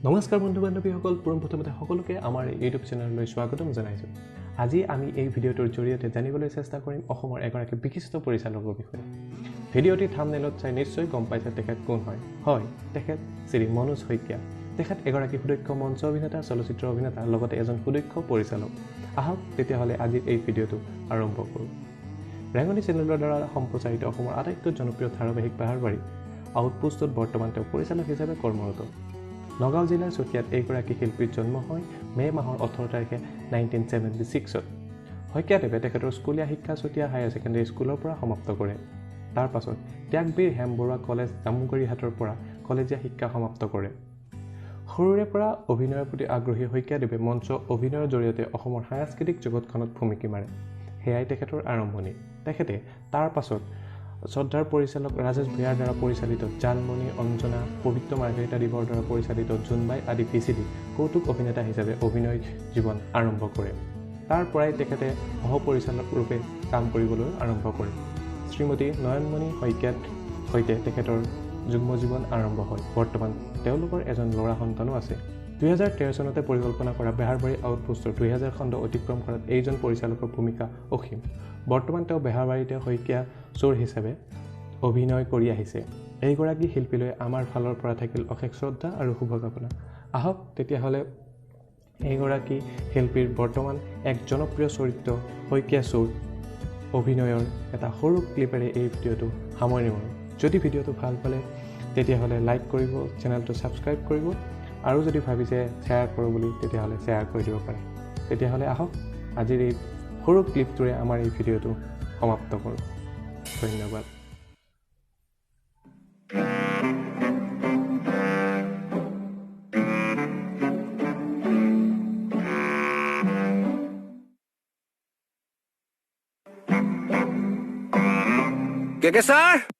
নমস্কাৰ বন্ধু বান্ধৱীসকল, প্ৰথমতে সকলোকে আমাৰ ইউটিউব চেনেললৈ স্বাগতম জনাইছোঁ। আজি আমি এই ভিডিঅ'টোৰ জৰিয়তে জানিবলৈ চেষ্টা কৰিম অসমৰ এগৰাকী বিশিষ্ট পৰিচালকৰ বিষয়ে। ভিডিঅ'টি থাম্বনেইলত চাই নিশ্চয় গম পাইছে তেখেত কোন হয়। হয়, তেখেত শ্ৰী মনোজ শইকীয়া। তেখেত এগৰাকী সুদক্ষ মঞ্চ অভিনেতা, চলচ্চিত্ৰ অভিনেতা, লগতে এজন সুদক্ষ পৰিচালক। আহক তেতিয়াহ'লে আজিৰ এই ভিডিঅ'টো আৰম্ভ কৰোঁ। ৰেঙনি চেনেলৰ দ্বাৰা সম্প্ৰচাৰিত অসমৰ আটাইতকৈ জনপ্ৰিয় ধাৰাবাহিক বেহাৰবাৰী আউটপোষ্টত বৰ্তমান তেওঁ পৰিচালক হিচাপে কৰ্মৰত। নগাঁও জিলাৰ চতিয়াত এইগৰাকী শিল্পীৰ জন্ম হয় মে' মাহৰ 18 তাৰিখে 1976ত। শইকীয়াদেৱে তেখেতৰ স্কুলীয়া শিক্ষা চতিয়া হায়াৰ ছেকেণ্ডেৰী স্কুলৰ পৰা সমাপ্ত কৰে। তাৰ পাছত ত্যাগবীৰ হেম বৰুৱা কলেজ জামুগুৰিহাটৰ পৰা কলেজীয়া শিক্ষা সমাপ্ত কৰে। সৰুৰে পৰা অভিনয়ৰ প্ৰতি আগ্ৰহী শইকীয়াদেৱে মঞ্চ অভিনয়ৰ জৰিয়তে অসমৰ সাংস্কৃতিক জগতখনত ভুমুকি মাৰে। সেয়াই তেখেতৰ আৰম্ভণি। তেখেতে তাৰ পাছত শ্ৰদ্ধাৰ পৰিচালক ৰাজেশ ভূঞাৰ দ্বাৰা পৰিচালিত জানমণি, অঞ্জনা, পবিত্ৰ মাৰ্ঘেৰিটা দেৱৰ দ্বাৰা পৰিচালিত জোনবাই আদি ভিচিডি কৌতুক অভিনেতা হিচাপে অভিনয় জীৱন আৰম্ভ কৰে। তাৰ পৰাই তেখেতে সহ পৰিচালক ৰূপে কাম কৰিবলৈ আৰম্ভ কৰে। শ্ৰীমতী নয়নমণি শইকীয়াৰ সৈতে তেখেতৰ যুগ্ম জীৱন আৰম্ভ হয়। বৰ্তমান তেওঁলোকৰ এজন ল'ৰা সন্তানো আছে। 2013 চনতে পৰিকল্পনা কৰা বেহাৰবাৰী আউটপোষ্টৰ 2000 খণ্ড অতিক্ৰম কৰাত এইজন পৰিচালকৰ ভূমিকা অসীম। বৰ্তমান তেওঁ বেহাৰবাৰীতে শইকীয়া চোৰ হিচাপে অভিনয় কৰি আহিছে। এইগৰাকী শিল্পীলৈ আমাৰ ফালৰ পৰা থাকিল অশেষ শ্ৰদ্ধা আৰু শুভকামনা। আহক তেতিয়াহ'লে এইগৰাকী শিল্পীৰ বৰ্তমান এক জনপ্ৰিয় চৰিত্ৰ শইকীয়া চোৰ অভিনয়ৰ এটা সৰু ক্লিপেৰে এই ভিডিঅ'টো সামৰি মাৰোঁ। যদি ভিডিঅ'টো ভাল পালে তেতিয়াহ'লে লাইক কৰিব, চেনেলটো ছাবস্ক্ৰাইব কৰিব, আৰু যদি ভাবিছে শ্বেয়াৰ কৰোঁ বুলি তেতিয়াহ'লে শ্বেয়াৰ কৰি দিব পাৰে। তেতিয়াহ'লে আহক আজিৰ এই সৰু ক্লিপটোৰে আমাৰ এই ভিডিঅ'টো সমাপ্ত কৰোঁ। ধন্যবাদ। ¿Qué, sir?